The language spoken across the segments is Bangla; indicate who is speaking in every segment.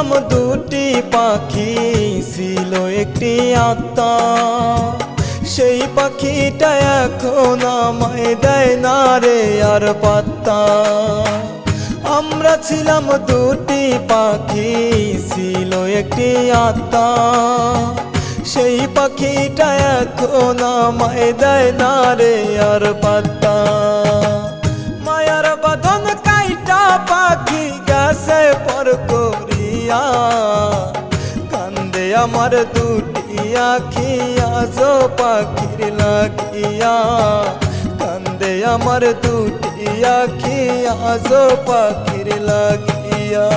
Speaker 1: ছিলাম দুটি পাখি, ছিল একটি আত্মা। সেই পাখিটা এখন আমায় দেয় না রে আর পাত্তা। আমরা ছিলাম দুটি পাখি, ছিল একটি আত্মা। সেই পাখিটা এখন আমায় দেয় না রে আর পাত্তা। মায়ার বাঁধন কাইটা পাখি গেছে পর করিয়া, কান্দে আমার দুটি আখি আজো পাখির লাগিয়া। কান্দে আমার দুটি আখি আজো পাখির লাগিয়া।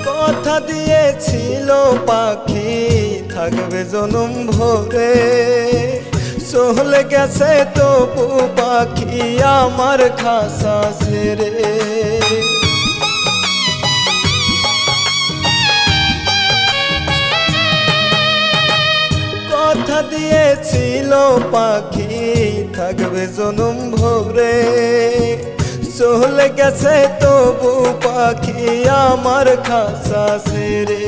Speaker 1: কথা দিয়েছিল পাখি থাকবে জনম ভরে, চলে গেছে তবু পাখি আমার খাসা ছেড়ে। কথা দিয়েছিল পাখি থাকবে জনম ভরে, চলে গেছে তবু পাখি আমার খাসা ছেড়ে।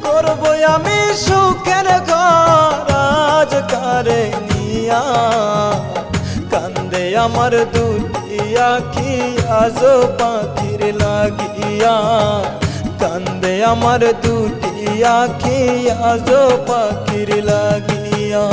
Speaker 1: করবো আমি সুখের ঘর আজ কারে নিয়া, কান্দে আমার দুটি আখি আজো পাখির লাগিয়া। কান্দে আমার দুটি আখি আজো পাখির লাগিয়া।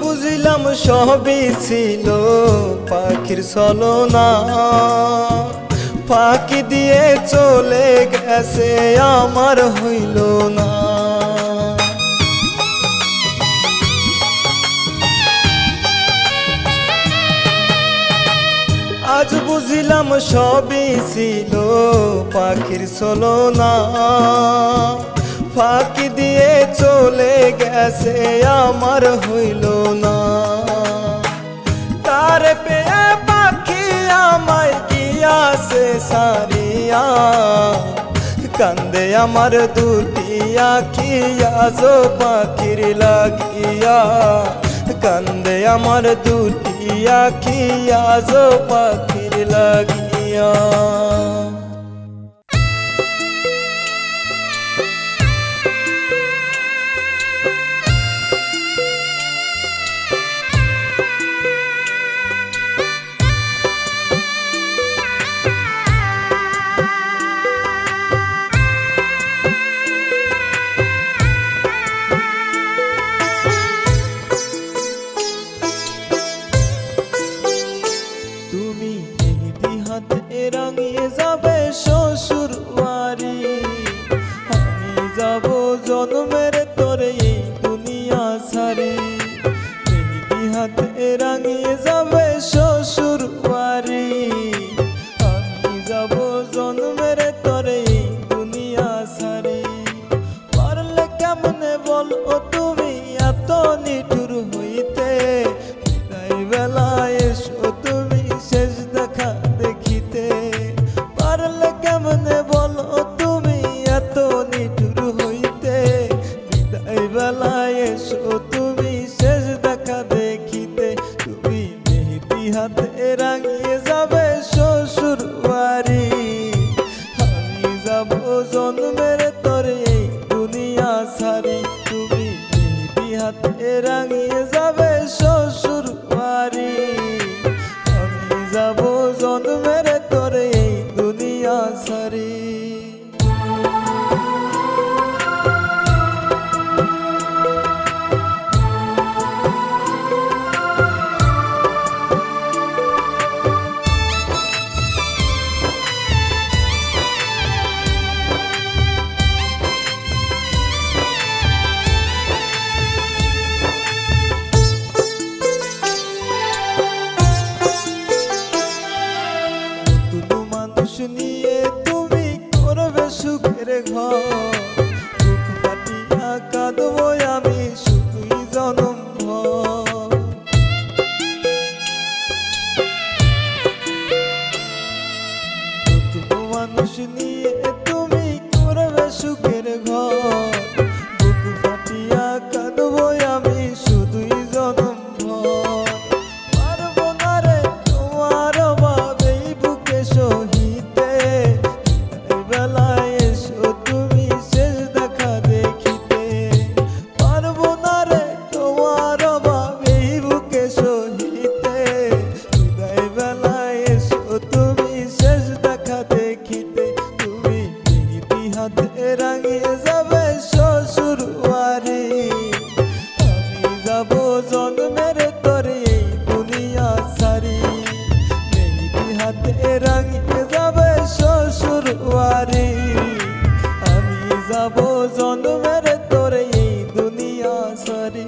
Speaker 1: বুঝিলাম সবই ছিল পাখির ছলনা, ফাঁকি দিয়ে চলে গেছে আমার হইল না। আজ বুঝিলাম সবই ছিল পাখির ছলনা, ফাঁকি দিয়ে চলে গেছে আমার হইল না। তার পেয়ে পাখি আমায় গিয়াছে সারিয়া, কান্দে আমার দুটি আখি আজো পাখির লাগিয়া। কান্দে আমার দুটি আখি আজো পাখির লাগিয়া। রাঙিয়ে যাবে শ্বশুর বাড়ি, আমি যাব জন্মের তোরে এই দুনিয়া ছাড়ি। মেহেদি হাতে রাঙিয়ে যাবে শ্বশুর বাড়ি, আমি যাব জন্মের তোরে এই দুনিয়া ছাড়ি। পারলে কেমনে বলো তুমি এত নিঠুর হইতে, বিদায় বেলায় এসো তুমি শেষ দেখা দেখিতে। পারলে কেমনে বলো তুমি এত নিঠুর হইতে, বিদায় বেলায় এসো তুমি শেষ দেখা দেখিতে। তুমি মেহেদি হাতে রাঙিয়ে যাবে শ্বশুর বাড়ি, আমি যাব জন্মের তোরে এই দুনিয়া ছাড়ি। তুমি মেহেদি হাতে রাঙিয়ে যাবে শ্বশুর বাড়ি, আমি জন্মের তোরে এই দুনিয়া সারি মেহেদি হাতে রাঙিয়ে যাবে শ্বশুর বাড়ি আমি যাব জন্মের তোরে এই দুনিয়া সারি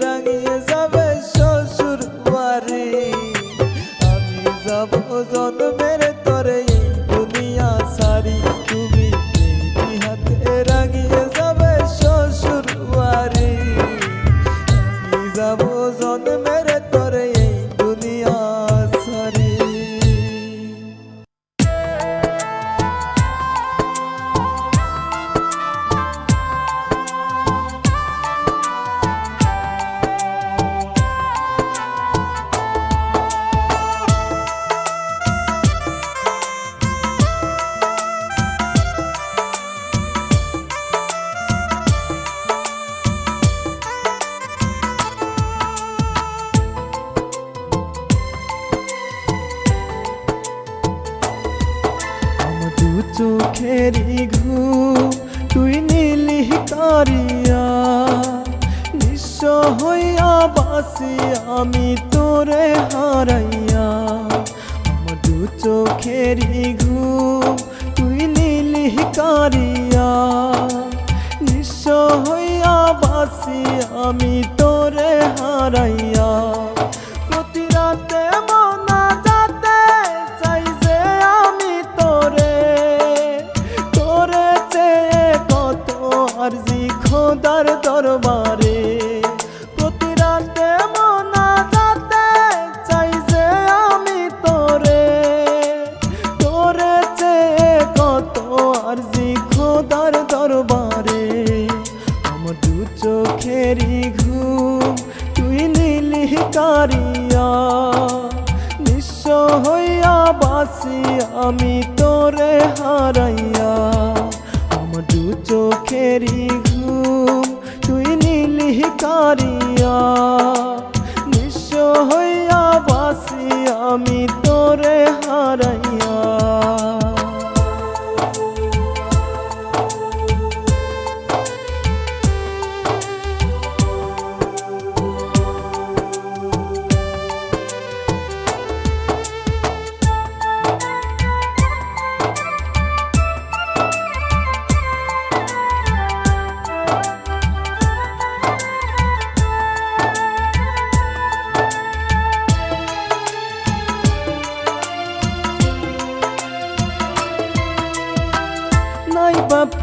Speaker 1: রাঙিয়ে যাবে শ্বশুর বাড়ি আমি যাব জন্মের তোরে এই দুনিয়া সারি তুমি মেহেদি হাতে রাঙিয়ে যাবে শ্বশুর বাড়ি আমি যাব জন্মের তোরে এই দুনিয়া সারি চোখেরি ঘুম তুই নীলি কারিয়া নিঃস্ব হইয়া বাসি আমি তোরে হারাইয়া আমার দু চোখেরি ঘুম তুই নীলি কারিয়া নিঃস্ব হইয়া বাসি আমি তোরে হারাইয়া প্রতি রাতে মনা যাতে চাই যে আমি তোরে আরজি খোদার দরবারে প্রতি রাতে মনা যাতে চাই যে আমি তোরে তোরে চেয়ে কত আরজি খোদার দরবারে আমার দু চোখেরি ঘুম তুই নীলি কারিয়া নিঃস্ব হইয়া বাসি আমি তোরে হারাইয়া আমার দু চোখেরি ঘুম তুই নীলি কারিয়া নিঃস্ব হইয়া বাসি আমি তোরে হারাইয়া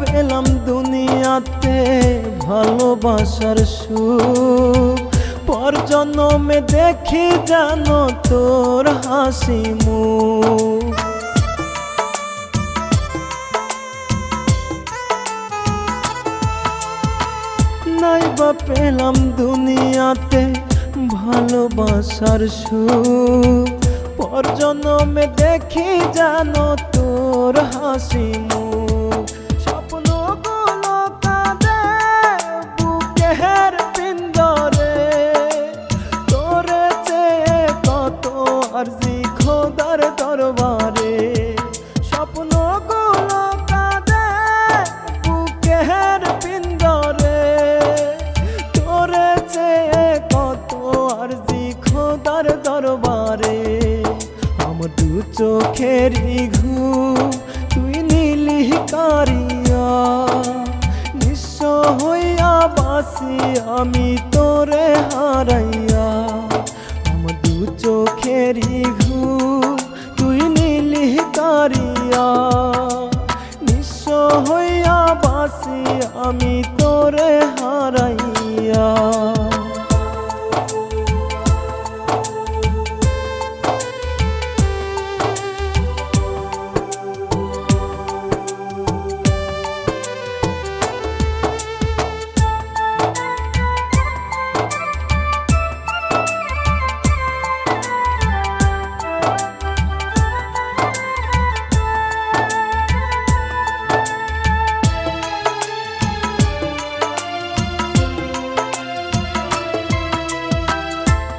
Speaker 1: পেলাম দুনিয়াতে ভালোবাসার সুখ পর জন্মে দেখি জানো তোর হাসি মুখ নাই বা পেলাম দুনিয়াতে ভালোবাসার সুখ পর জন্মে দেখি জানো তোর হাসি মুখ স্বপ্নগুলো কাঁদে বুকের পিন্দরে তোরে চেয়ে কত আরজি খোদার দরবারে স্বপ্নগুলো কাঁদে বুকের পিন্দরে তোরে খোদার দরবারে। আমার দু চোখেরই ঘুম তুই নিলি কারিয়া, নিঃস্ব হইয়া বাসি আমি তোরে হারাইয়া। আমার দু চোখেরই ঘুম তুই নিলি কারিয়া, নিঃস্ব হইয়া বাসি আমি তোরে হারাইয়া।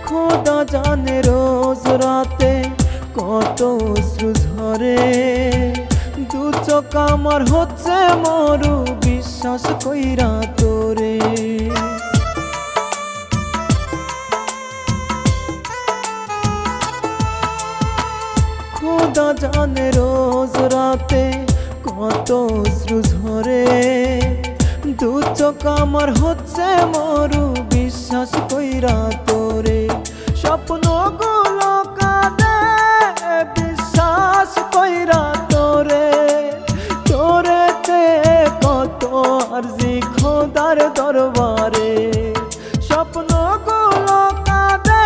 Speaker 1: খোদা জানে রোজ রাতে কত অশ্রু ঝরে, দু চোখ আমার হচ্ছে মরু বিশ্বাস কইরা তোরে। খোদা জানে রোজ রাতে কত অশ্রু ঝরে, দু চোখ আমার হচ্ছে মরু বিশ্বাস কইরা তোরে। স্বপ্নগুলো কাঁদে বিশ্বাস কইরা তোরে, তোরে কত আরজি খোদার দরবারে। স্বপ্নগুলো কাঁদে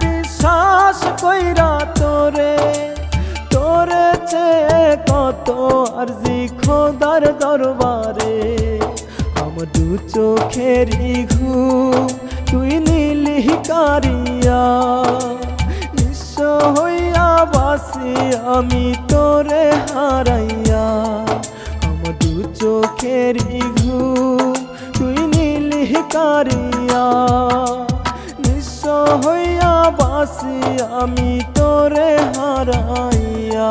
Speaker 1: বিশ্বাস কইরা তোরে, তোরে কত আরজি খোদার দরবারে। আমার দু চোখেরই ঘুম তুই নিলি কারিয়া, নিঃস্ব হইয়া বাসি আমি তোরে হারাইয়া। আমার দু চোখেরই ঘুম তুই নিলি কারিয়া, নিঃস্ব হইয়া বাসি আমি তোরে হারাইয়া।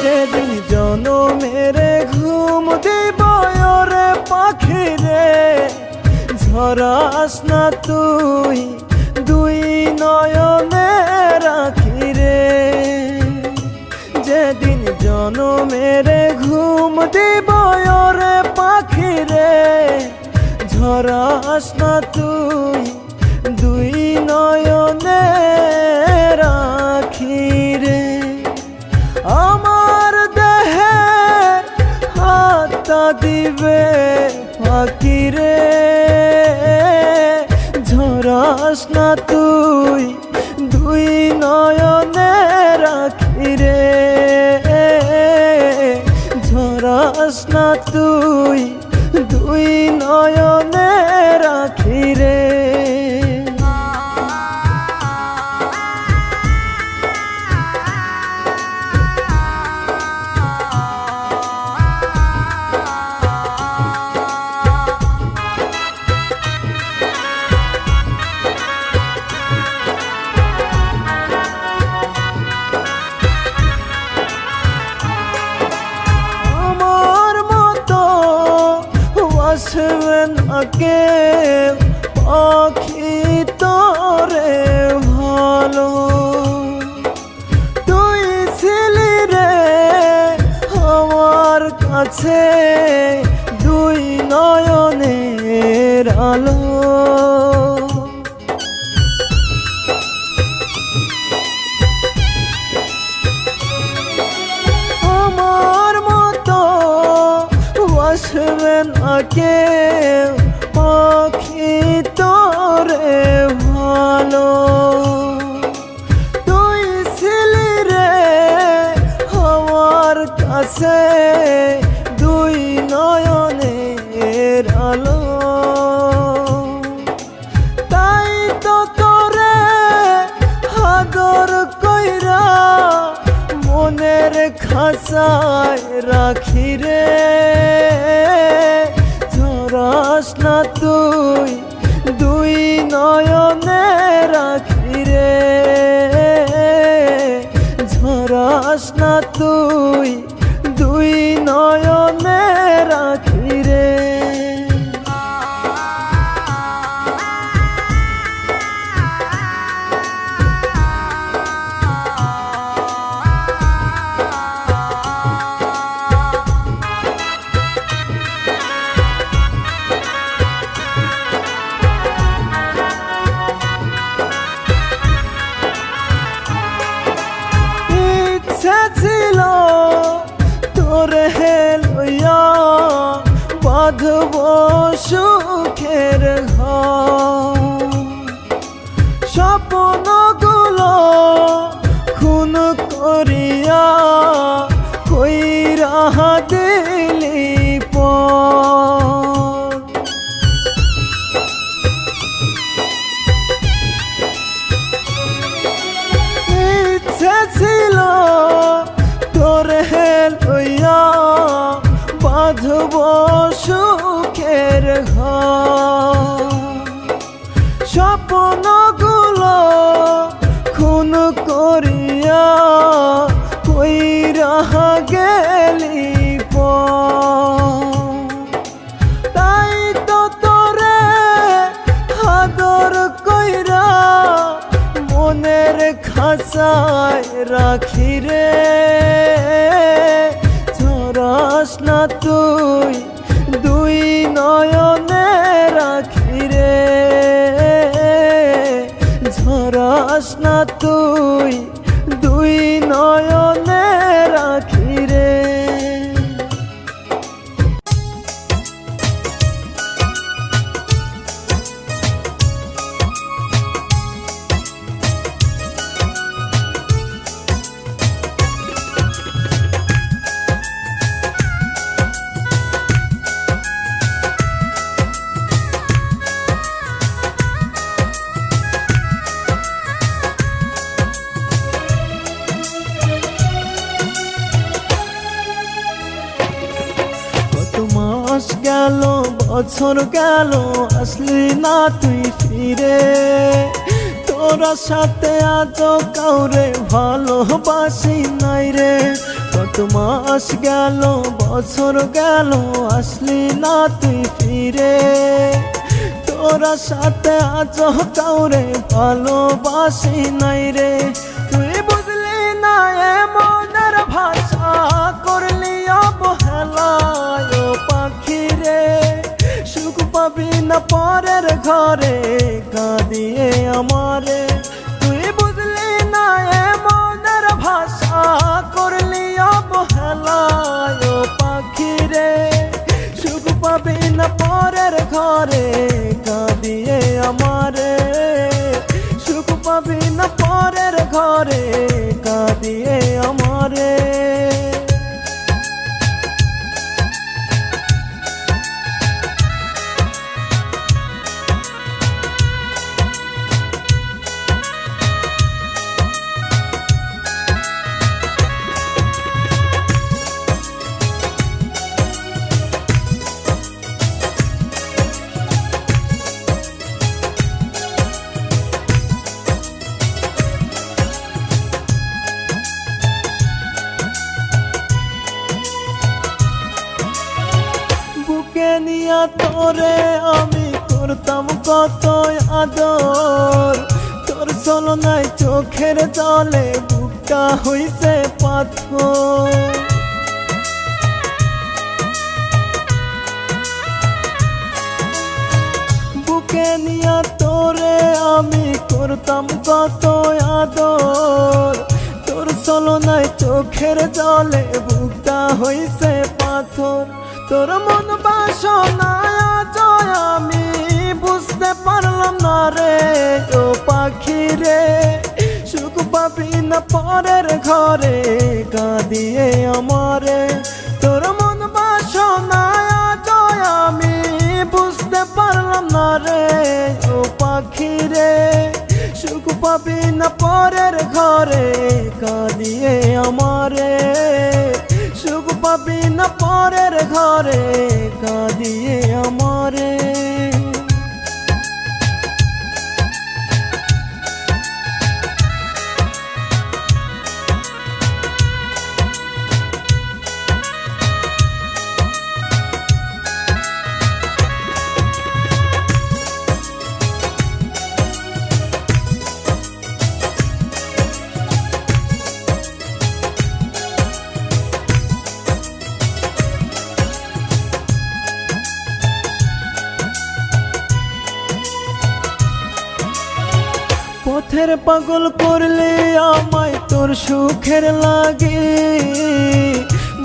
Speaker 1: যেদিন জনমেরে ঘুম দিব ওরে পাখি রে, ঝরাস না তুই দুই নয়নে রাখি রে। যেদিন জনমেরে ঘুম দিব ওরে পাখি রে, ঝরাস না তুই দুই নয়নে রাখি রে। আমার দেহে হাতটা দিবে ফাঁকি রে, ঝরাস না তুই দুই নয়নে রাখি রে, ঝরাস না তুই দুই নয়নে রাখি রে। আসবে না কেউ পাখি তোরে ভালো, তুই ছিলি রে আমার কাছে দুই নয়নের আলো। আমার মতো আসবে না কেউ খাঁচায় রাখি রে ঝরাস না তুই দুই নয়নে রাখি রে ঝরাস না তুই দুই নয়নে রাখি রে ছিল তোরে লইয়া বাঁধব সুখের ঘর স্বপ্নগুলো খুন করিয়া কইরা দিলি পর ইচ্ছে ছিল তোরে লইয়া বাঁধব সুখের ঘর স্বপ্নগুলো খুন করিয়া কইরা গেলি তাই তো তোরে আদর কইরা মনের খাঁচায় রাখি রে ঝরাস না তুই দুই নয়নে রাখি রে ঝরাস না তুই দুই নয়নে রাখি রে মাস গেল বছর গেল আসলি না তুই ফিরে তোরা সাথে আজ কাউরে ভালোবাসি নাই রে কত মাস গেল বছর গেল আসলি না তুই ফিরে তোরা সাথে আজ কাউরে ভালোবাসি নাই রে তুই বুঝলি না মনের ভাষা করলি অবহেলা পাখি রে সুখ পাবি না পরের ঘরে কাঁদিয়ে আমারে তুই বুঝলি না মনের ভাষা করলি অবহেলা পাখি রে সুখ পাবি না পরের ঘরে কাঁদিয়ে আমারে সুখ পাবি না পরের ঘরে কাঁদিয়ে আমারে নিয়া তোরে আমি করতাম কত আদর তোর চলনায় চোখের জলে বুকটা হইছে পাথর বুকে নিয়া তোরে আমি করতাম কত আদর তোর চলনায় চোখের জলে বুকটা হইছে পাথর তোর মন বাসনায় জয় আমি বুঝতে পারলাম না রে ও পাখি রে সুখ পাবি না পরের ঘরে কাঁদিয়ে আমারে তোর মন বাসনায় জয় আমি বুঝতে পারলাম না রে ও পাখি রে সুখ পাবি না পরের ঘরে কাঁদিয়ে আমারে পাবি না পরের ঘরে কাঁদিয়ে আমারে। পথের পাগল করলে আমায় তোর সুখের লাগে,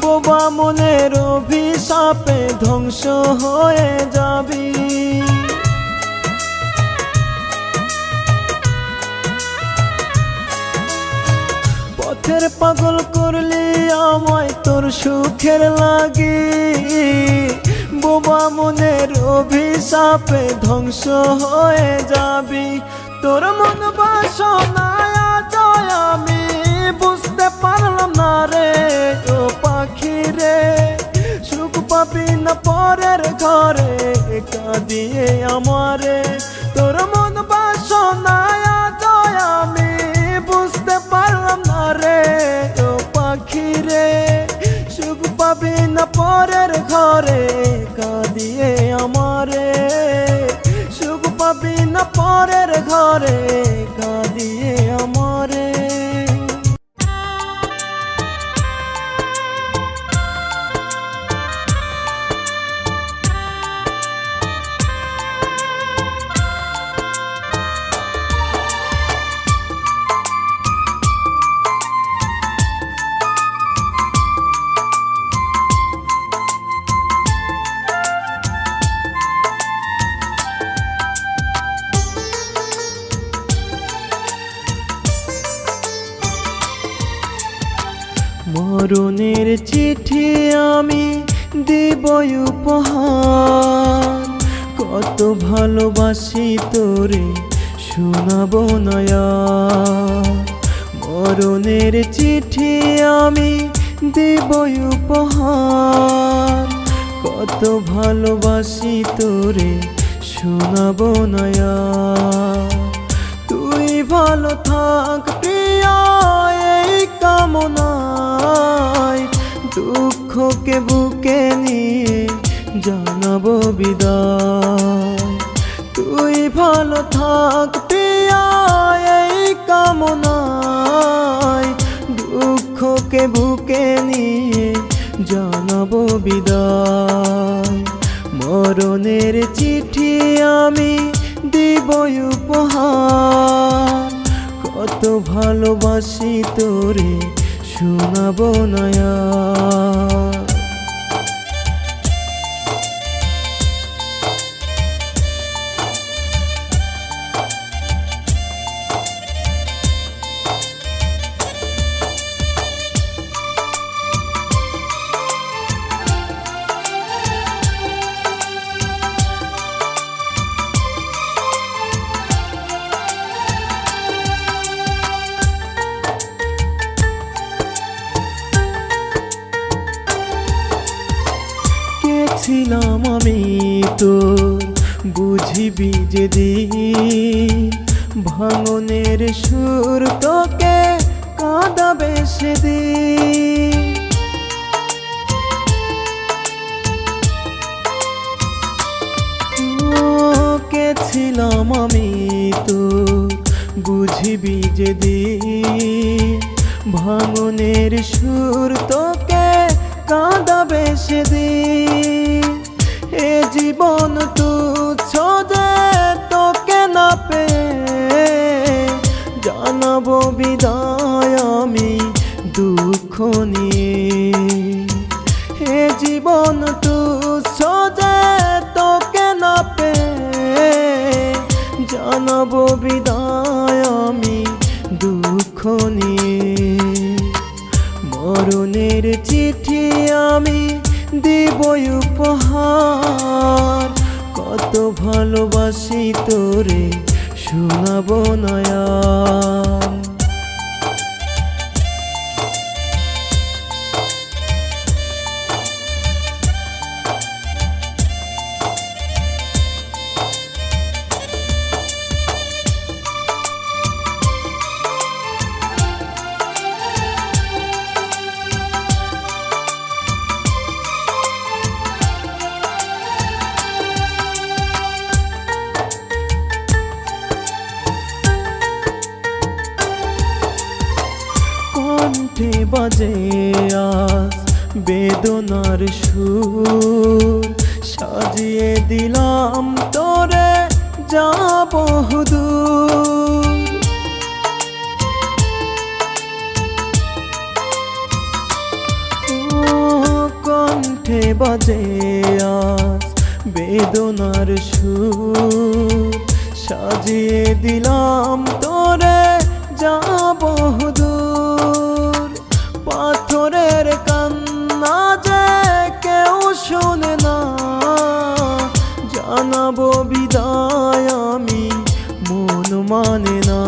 Speaker 1: বোবা মনের অভিশাপে ধ্বংস হয়ে যাবি। পথের পাগল করলে আমায় তোর সুখের লাগে, বোবা মনের অভিশাপে ধ্বংস হয়ে যাবি। তোর মন বাসনায় জয় আমি বুঝতে পারলাম না রে ও পাখি রে, সুখ পাবি না পরের ঘরে কাঁদিয়ে আমারে। তোর মন বাসনায় জয় আমি বুঝতে পারলাম না রে ও পাখি রে, সুখ পাবি না পরের ঘরে কাঁদিয়ে আমারে। সুখ পাবি না পরের ঘরে কাঁদিয়ে আমারে। মরণের চিঠি আমি দিব উপহার, কত ভালোবাসি তোরে শোনাবো না আর। মরণের চিঠি আমি দিব উপহার, কত ভালোবাসি তোরে শোনাবো না আর। তুই ভালো থাক প্রিয়া এই কামনায়, দুঃখকে বুকে নিয়ে জানাবো বিদায়। তুই ভালো থাক প্রিয়া এই কামনায়, দুঃখকে বুকে নিয়ে জানাবো বিদায়। মরণের চিঠি আমি দিব উপহার, কত ভালোবাসি তোরে শোনাবো না আর। ছিলাম আমি তোর বুঝিবি যেদিন, ভাঙনের সুর তোকে কাঁদাবে সেদিন। কে ছিলাম আমি তোর বুঝিবি যেদিন, ভাঙনের সুর তোকে কাঁদাবে সেদিন। এ জীবন তুচ্ছ যে তোকে না পেয়ে, জানাবো বিদায় আমি দুঃখ নিয়ে। এ জীবন তুচ্ছ যে তোকে না পেয়ে, জানাবো বিদায় আমি দুঃখ নিয়ে। মরণের চিঠি আমি দিব উপহার, কত ভালোবাসি তোরে শোনাবো না আর। বাজে আজ বেদনার সুর, সাজিয়ে দিলাম তোরে যাব দূর। কণ্ঠে বাজে আজ বেদনার সুর, সাজিয়ে দিলাম তোরে যাব দূর। পাথরের কান্না যে কেউ শোনে না, জানাবো বিদায় আমি মন মানে না।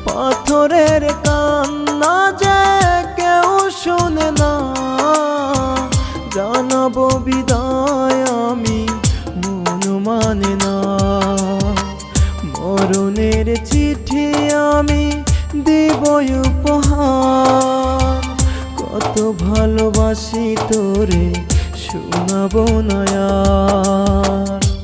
Speaker 1: পাথরের কান্না যে কেউ শোনে না, জানাবো বিদায় আমি মন মানে না। মরণের চিঠি আমি দিব উপহার, কত ভালোবাসি তোরে শোনাবো না আর।